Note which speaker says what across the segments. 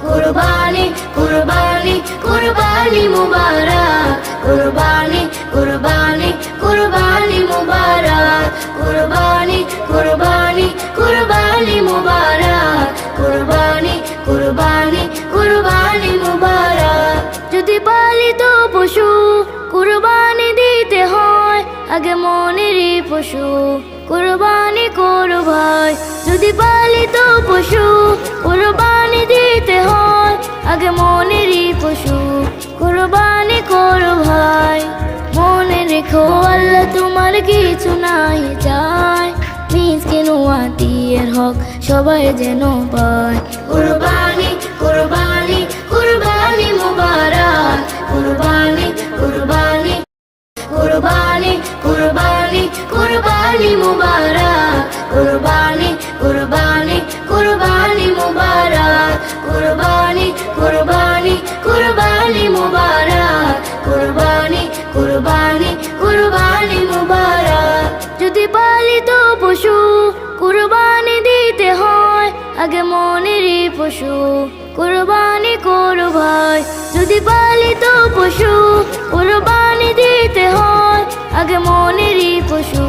Speaker 1: কুরবানি কুরবানি কুরবানি মুবারক কুরবানি কুরবানি কুরবানি মুবারক কুরবানি কুরবানি কুরবানি মুবারক কুরবানি কুরবানি কুরবানি মুবারক। যদি পালিত পশু কুরবানি দিতে হয়, আগে মনেরই পশু কুরবানি করো ভাই। যদি পালিত পশু কুরবানি দিতে হয়, আগে মনেরই পশু কুরবানি করো ভাই। মনে রেখো আল্লাহ তোমার কিছু নাই চায়, মিসকিন ও আত্মীয়ের হক সবাই যেন পায়। কুরবানি কুরবানি কুরবানি মুবারক কুরবানি কুরবানি কুরবানি কুরবানি কুরবানি মুবারক কুরবানি কুরবানি কুরবানি মুবারক কুরবানি কুরবানি কুরবানি মুবারক কুরবানি কুরবানি কুরবানি মুবারক। যদি পালিত পশু কুরবানি দিতে হয়, আগে মনেরই পশু কুরবানি করো ভাই। যদি পালিত পশু কুরবানি দিতে হয়, আগে মনেরই পশু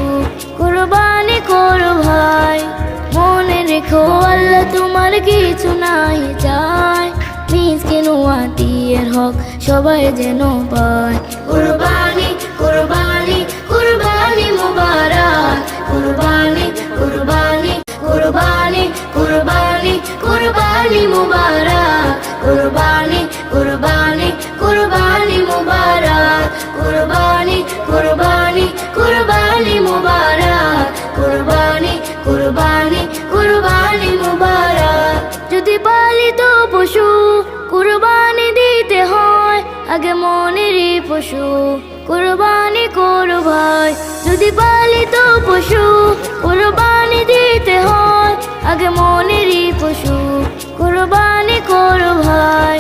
Speaker 1: কুরবানি করো ভাই। মনে রেখো আল্লাহ তোমার কিছু নাই চায়, মিসকিন ও আত্মীয়ের হক সবাই যেন পায়। কুরবানি কুরবানি কুরবানি মুবারক কুরবানি কুরবানি কুরবানি কুরবানি কুরবানি মুবারক কুরবানি কুরবানি কুরবানি মুবারক কুরবানি কুরবানি কুরবানি মুবারক কুরবানি কুরবানি কুরবানি মুবারক। যদি পালিত পশু কুরবানি দিতে হয়, আগে মনেরই পশু কুরবানি করো ভাই। যদি পালিত পশু কুরবানি দিতে হয়, আগে মনেরই পশু কুরবানি করো ভাই।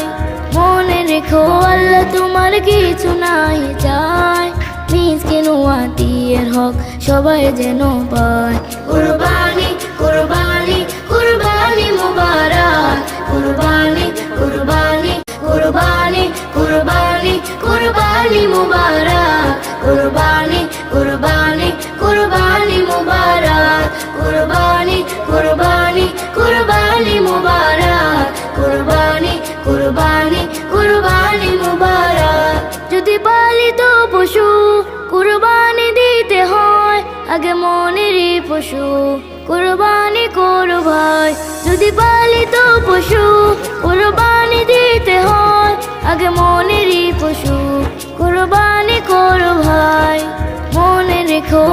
Speaker 1: মনে রেখো আল্লাহ তোমার কিছু নাই চায়, মিসকিন ও আত্মীয়ের হক সবাই যেন পায়। কুরবানি কুরবানি কুরবানি মুবারক কুরবানি কুরবানি কুরবানি কুরবানি কুরবানি মুবারক কুরবানি কুরবানি কুরবানি মুবারক কুরবানি কুরবানি কুরবানি মুবারক কুরবানি কুরবানি কুরবানি মুবারক। যদি পালিত পশু কুরবানি দিতে হয়, আগে মনেরই পশু কুরবানি করো ভাই। যদি পালিত পশু কুরবানি দিতে হয়, আগে মনেরই পশু কুরবানি করো ভাই। মনে রেখো